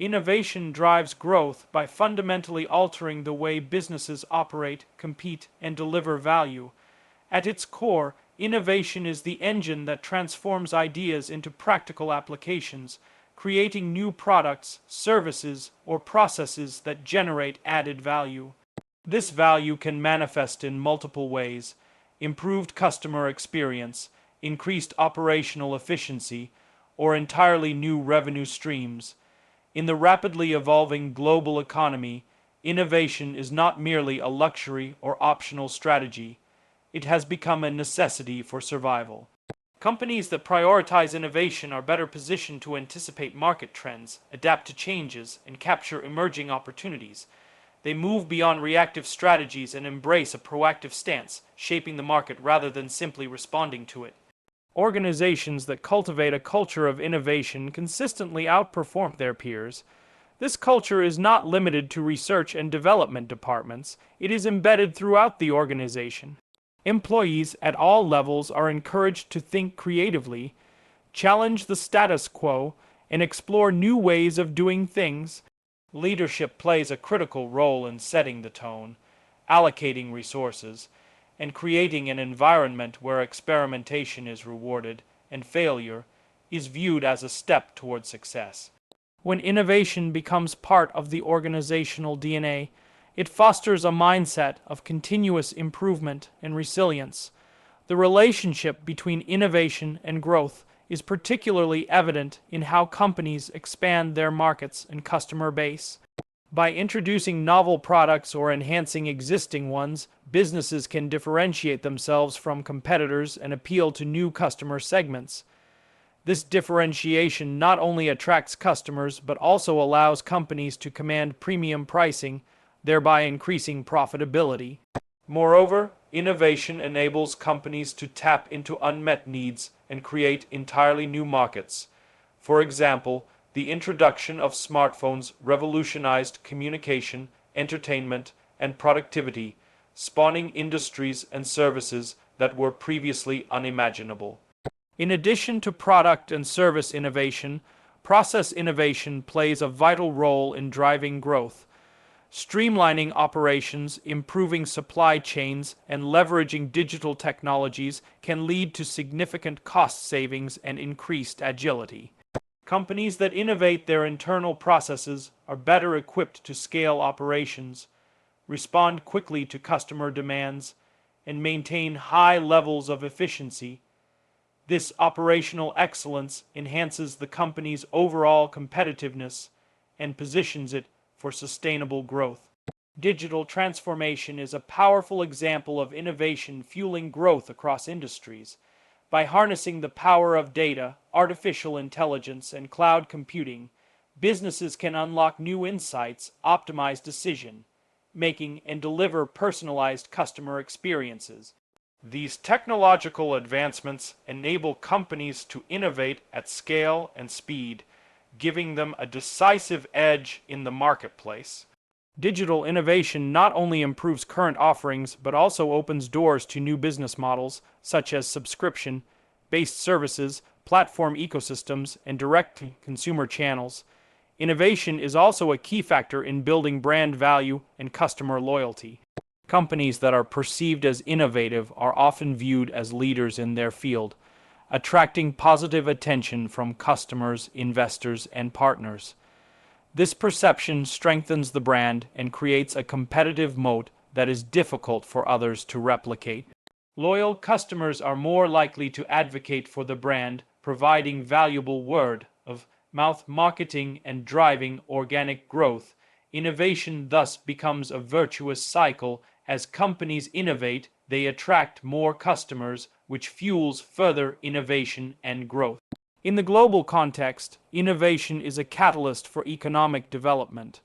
Innovation drives growth by fundamentally altering the way businesses operate, compete, and deliver value. At its core, innovation is the engine that transforms ideas into practical applications, creating new products, services, or processes that generate added value. This value can manifest in multiple ways: improved customer experience, increased operational efficiency, or entirely new revenue streams. In the rapidly evolving global economy, innovation is not merely a luxury or optional strategy. It has become a necessity for survival. Companies that prioritize innovation are better positioned to anticipate market trends, adapt to changes, and capture emerging opportunities. They move beyond reactive strategies and embrace a proactive stance, shaping the market rather than simply responding to it. Organizations that cultivate a culture of innovation consistently outperform their peers. This culture is not limited to research and development departments. It is embedded throughout the organization. Employees at all levels are encouraged to think creatively, challenge the status quo, and explore new ways of doing things. Leadership plays a critical role in setting the tone, allocating resources, and creating an environment where experimentation is rewarded and failure is viewed as a step toward success. When innovation becomes part of the organizational DNA, it fosters a mindset of continuous improvement and resilience. The relationship between innovation and growth is particularly evident in how companies expand their markets and customer base. By introducing novel products or enhancing existing ones, businesses can differentiate themselves from competitors and appeal to new customer segments. This differentiation not only attracts customers but also allows companies to command premium pricing, thereby increasing profitability. Moreover, innovation enables companies to tap into unmet needs and create entirely new markets. For example, the introduction of smartphones revolutionized communication, entertainment, and productivity, spawning industries and services that were previously unimaginable. In addition to product and service innovation, process innovation plays a vital role in driving growth. Streamlining operations, improving supply chains, and leveraging digital technologies can lead to significant cost savings and increased agility. Companies that innovate their internal processes are better equipped to scale operations, respond quickly to customer demands, and maintain high levels of efficiency. This operational excellence enhances the company's overall competitiveness and positions it for sustainable growth. Digital transformation is a powerful example of innovation fueling growth across industries. By harnessing the power of data, artificial intelligence, and cloud computing, businesses can unlock new insights, optimize decision-making, and deliver personalized customer experiences. These technological advancements enable companies to innovate at scale and speed, giving them a decisive edge in the marketplace. Digital innovation not only improves current offerings but also opens doors to new business models such as subscription-based services, platform ecosystems, and direct-to-consumer channels. Innovation is also a key factor in building brand value and customer loyalty. Companies that are perceived as innovative are often viewed as leaders in their field, attracting positive attention from customers, investors, and partners. This perception strengthens the brand and creates a competitive moat that is difficult for others to replicate. Loyal customers are more likely to advocate for the brand, providing valuable word-of-mouth marketing and driving organic growth. Innovation thus becomes a virtuous cycle. As companies innovate, they attract more customers, which fuels further innovation and growth. In the global context, innovation is a catalyst for economic development.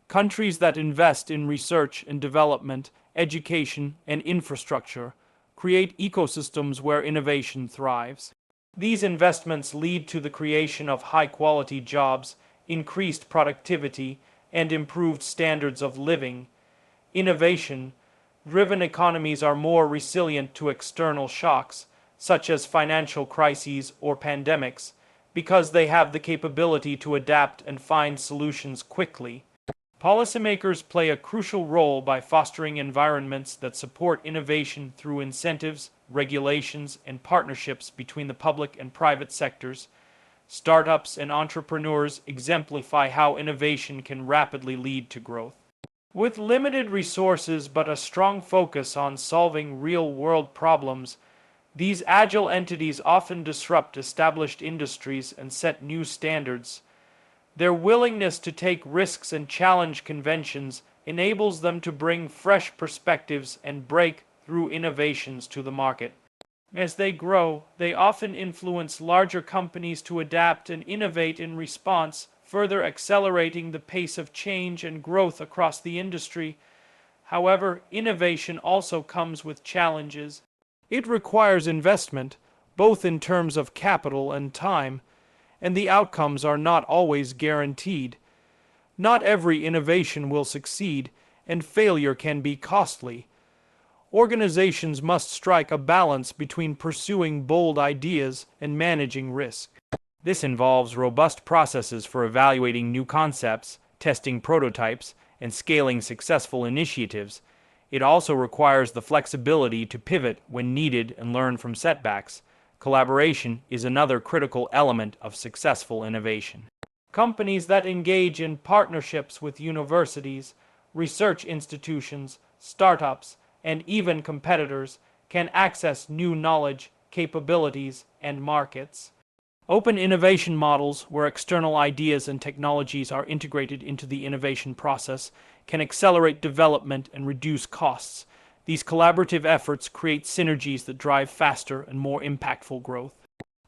Countries that invest in research and development, education, and infrastructure create ecosystems where innovation thrives. These investments lead to the creation of high-quality jobs, increased productivity, and improved standards of living. Innovation-driven economies are more resilient to external shocks, such as financial crises or pandemics, because they have the capability to adapt and find solutions quickly. Policymakers play a crucial role by fostering environments that support innovation through incentives, regulations, and partnerships between the public and private sectors. Startups and entrepreneurs exemplify how innovation can rapidly lead to growth. With limited resources but a strong focus on solving real-world problems, these agile entities often disrupt established industries and set new standards. Their willingness to take risks and challenge conventions enables them to bring fresh perspectives and break through innovations to the market. As they grow, they often influence larger companies to adapt and innovate in response, further accelerating the pace of change and growth across the industry. However, innovation also comes with challenges. It requires investment, both in terms of capital and time, and the outcomes are not always guaranteed. Not every innovation will succeed, and failure can be costly. Organizations must strike a balance between pursuing bold ideas and managing risk. This involves robust processes for evaluating new concepts, testing prototypes, and scaling successful initiatives. It also requires the flexibility to pivot when needed and learn from setbacks. Collaboration is another critical element of successful innovation. Companies that engage in partnerships with universities, research institutions, startups, and even competitors can access new knowledge, capabilities, and markets. Open innovation models, where external ideas and technologies are integrated into the innovation process, can accelerate development and reduce costs. These collaborative efforts create synergies that drive faster and more impactful growth.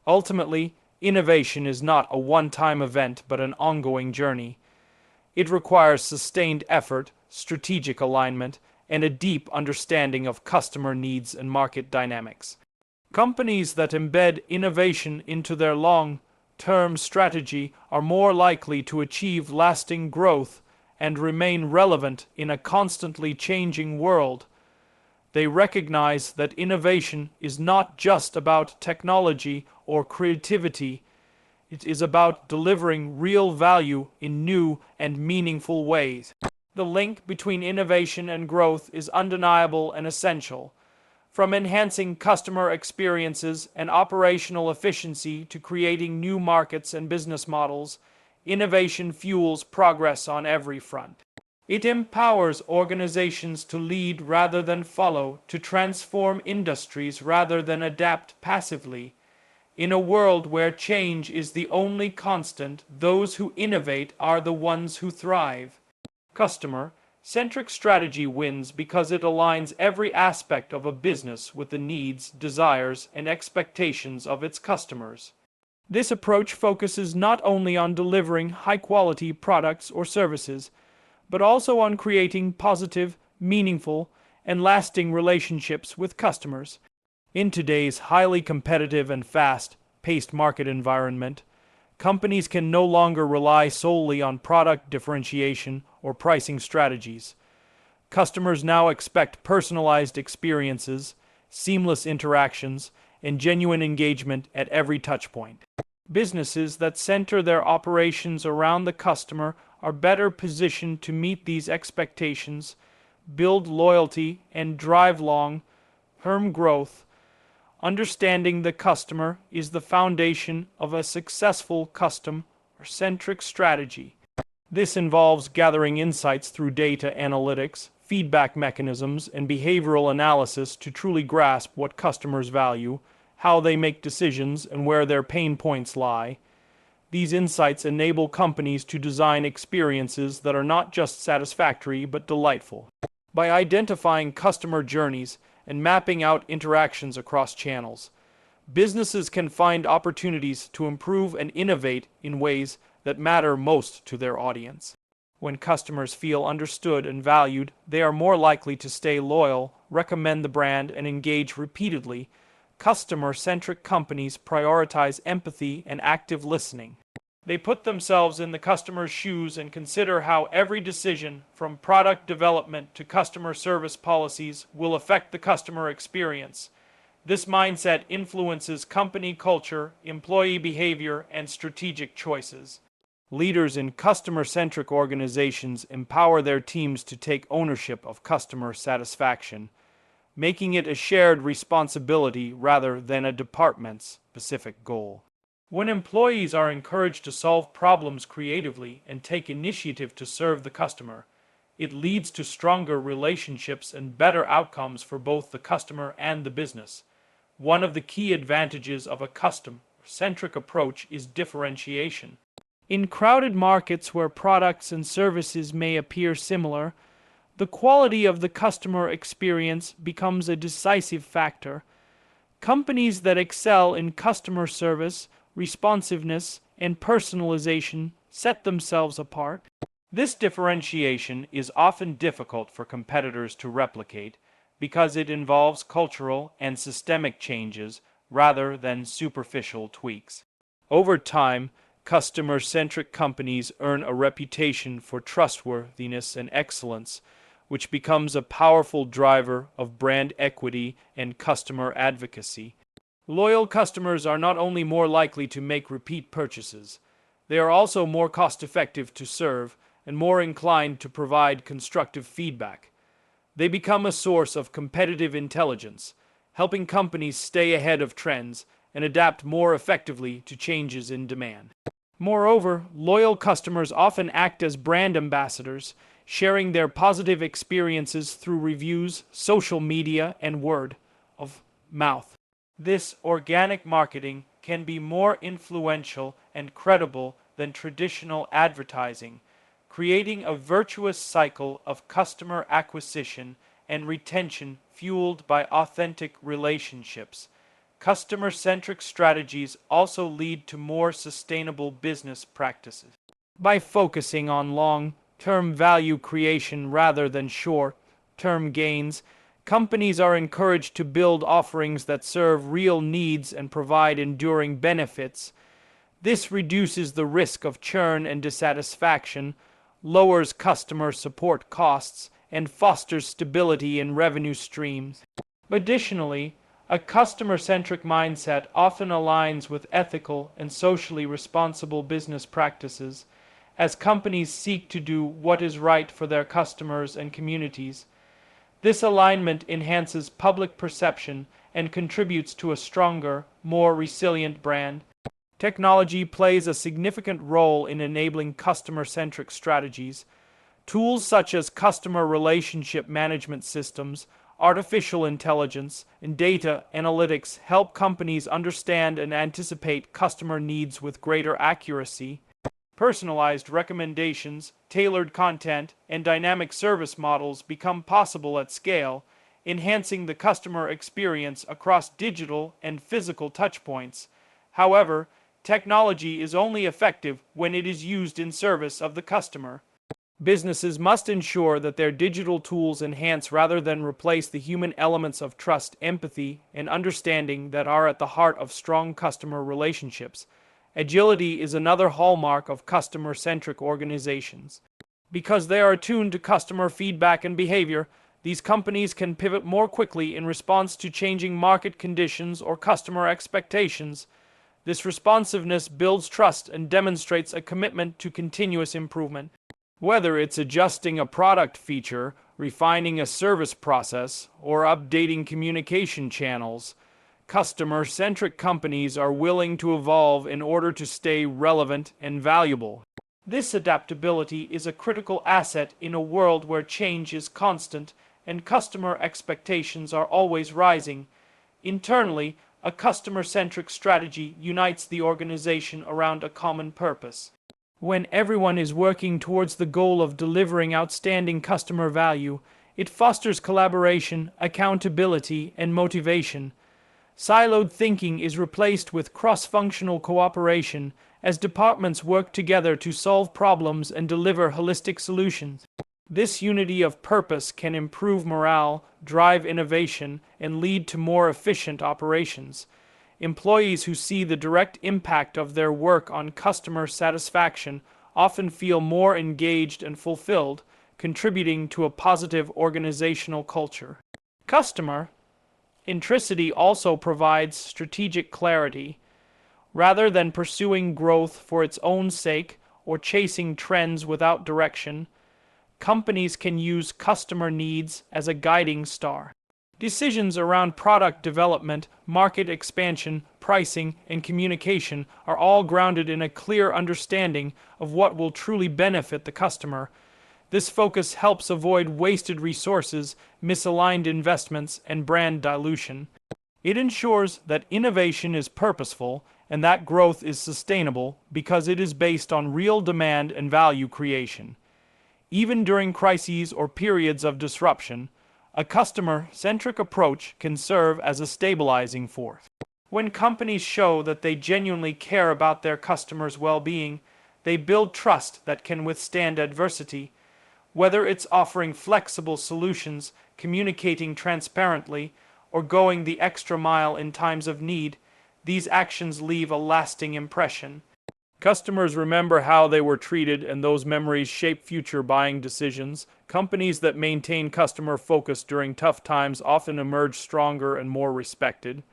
Ultimately, innovation is not a one-time event but an ongoing journey. It requires sustained effort, strategic alignment, and a deep understanding of customer needs and market dynamics. Companies that embed innovation into their long-term strategy are more likely to achieve lasting growth and remain relevant in a constantly changing world. They recognize that innovation is not just about technology or creativity. It is about delivering real value in new and meaningful ways. The link between innovation and growth is undeniable and essential. From enhancing customer experiences and operational efficiency to creating new markets and business models, innovation fuels progress on every front. It empowers organizations to lead rather than follow, to transform industries rather than adapt passively. In a world where change is the only constant, those who innovate are the ones who thrive. Customer-centric strategy wins because it aligns every aspect of a business with the needs, desires, and expectations of its customers. This approach focuses not only on delivering high-quality products or services, but also on creating positive, meaningful, and lasting relationships with customers. In today's highly competitive and fast-paced market environment, companies can no longer rely solely on product differentiation or pricing strategies. Customers now expect personalized experiences, seamless interactions, and genuine engagement at every touchpoint. Businesses that center their operations around the customer are better positioned to meet these expectations, build loyalty, and drive long-term growth. Understanding the customer is the foundation of a successful customer-centric strategy. This involves gathering insights through data analytics, feedback mechanisms, and behavioral analysis to truly grasp what customers value, how they make decisions, and where their pain points lie. These insights enable companies to design experiences that are not just satisfactory but delightful. By identifying customer journeys and mapping out interactions across channels, businesses can find opportunities to improve and innovate in ways that matter most to their audience. When customers feel understood and valued, they are more likely to stay loyal, recommend the brand, and engage repeatedly. Customer-centric companies prioritize empathy and active listening. They put themselves in the customer's shoes and consider how every decision, from product development to customer service policies, will affect the customer experience. This mindset influences company culture, employee behavior, and strategic choices. Leaders in customer-centric organizations empower their teams to take ownership of customer satisfaction, making it a shared responsibility rather than a department's specific goal. When employees are encouraged to solve problems creatively and take initiative to serve the customer, it leads to stronger relationships and better outcomes for both the customer and the business. One of the key advantages of a customer-centric approach is differentiation. In crowded markets where products and services may appear similar, the quality of the customer experience becomes a decisive factor. Companies that excel in customer service, responsiveness, and personalization set themselves apart. This differentiation is often difficult for competitors to replicate because it involves cultural and systemic changes rather than superficial tweaks. Over time, customer-centric companies earn a reputation for trustworthiness and excellence, which becomes a powerful driver of brand equity and customer advocacy. Loyal customers are not only more likely to make repeat purchases, they are also more cost-effective to serve and more inclined to provide constructive feedback. They become a source of competitive intelligence, helping companies stay ahead of trends and adapt more effectively to changes in demand. Moreover, loyal customers often act as brand ambassadors, sharing their positive experiences through reviews, social media, and word of mouth. This organic marketing can be more influential and credible than traditional advertising, creating a virtuous cycle of customer acquisition and retention fueled by authentic relationships. Customer-centric strategies also lead to more sustainable business practices. By focusing on long-term value creation rather than short-term gains, companies are encouraged to build offerings that serve real needs and provide enduring benefits. This reduces the risk of churn and dissatisfaction, lowers customer support costs, and fosters stability in revenue streams. Additionally, a customer-centric mindset often aligns with ethical and socially responsible business practices, as companies seek to do what is right for their customers and communities. This alignment enhances public perception and contributes to a stronger, more resilient brand. Technology plays a significant role in enabling customer-centric strategies. Tools such as customer relationship management systems, artificial intelligence, and data analytics help companies understand and anticipate customer needs with greater accuracy. Personalized recommendations, tailored content, and dynamic service models become possible at scale, enhancing the customer experience across digital and physical touchpoints. However, technology is only effective when it is used in service of the customer. Businesses must ensure that their digital tools enhance rather than replace the human elements of trust, empathy, and understanding that are at the heart of strong customer relationships. Agility is another hallmark of customer-centric organizations. Because they are attuned to customer feedback and behavior, these companies can pivot more quickly in response to changing market conditions or customer expectations. This responsiveness builds trust and demonstrates a commitment to continuous improvement. Whether it's adjusting a product feature, refining a service process, or updating communication channels, customer-centric companies are willing to evolve in order to stay relevant and valuable. This adaptability is a critical asset in a world where change is constant and customer expectations are always rising. Internally, a customer-centric strategy unites the organization around a common purpose. When everyone is working towards the goal of delivering outstanding customer value, it fosters collaboration, accountability, and motivation. Siloed thinking is replaced with cross-functional cooperation as departments work together to solve problems and deliver holistic solutions. This unity of purpose can improve morale, drive innovation, and lead to more efficient operations. Employees who see the direct impact of their work on customer satisfaction often feel more engaged and fulfilled, contributing to a positive organizational culture. Customer Intricity also provides strategic clarity. Rather than pursuing growth for its own sake or chasing trends without direction, companies can use customer needs as a guiding star. Decisions around product development, market expansion, pricing, and communication are all grounded in a clear understanding of what will truly benefit the customer. This focus helps avoid wasted resources, misaligned investments, and brand dilution. It ensures that innovation is purposeful and that growth is sustainable because it is based on real demand and value creation. Even during crises or periods of disruption, a customer-centric approach can serve as a stabilizing force. When companies show that they genuinely care about their customers' well-being, they build trust that can withstand adversity. Whether it's offering flexible solutions, communicating transparently, or going the extra mile in times of need, these actions leave a lasting impression. Customers remember how they were treated, and those memories shape future buying decisions. Companies that maintain customer focus during tough times often emerge stronger and more respected.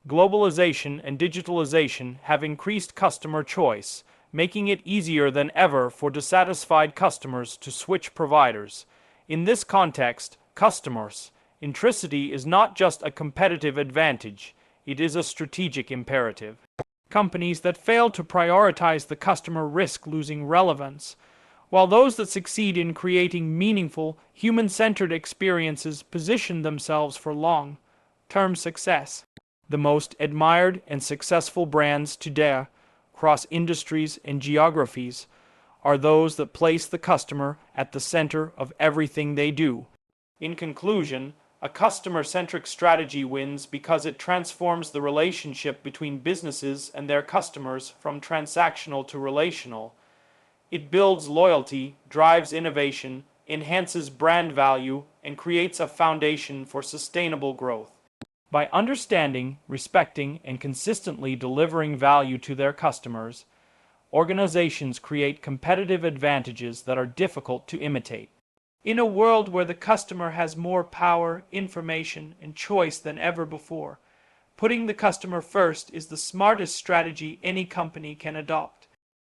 Globalization and digitalization have increased customer choice, making it easier than ever for dissatisfied customers to switch providers. In this context, customers' intricity is not just a competitive advantage, it is a strategic imperative. Companies that fail to prioritize the customer risk losing relevance, while those that succeed in creating meaningful, human-centered experiences position themselves for long-term success. The most admired and successful brands today, across industries and geographies, are those that place the customer at the center of everything they do. In conclusion, a customer-centric strategy wins because it transforms the relationship between businesses and their customers from transactional to relational. It builds loyalty, drives innovation, enhances brand value, and creates a foundation for sustainable growth. By understanding, respecting, and consistently delivering value to their customers, organizations create competitive advantages that are difficult to imitate. In a world where the customer has more power, information, and choice than ever before, putting the customer first is the smartest strategy any company can adopt.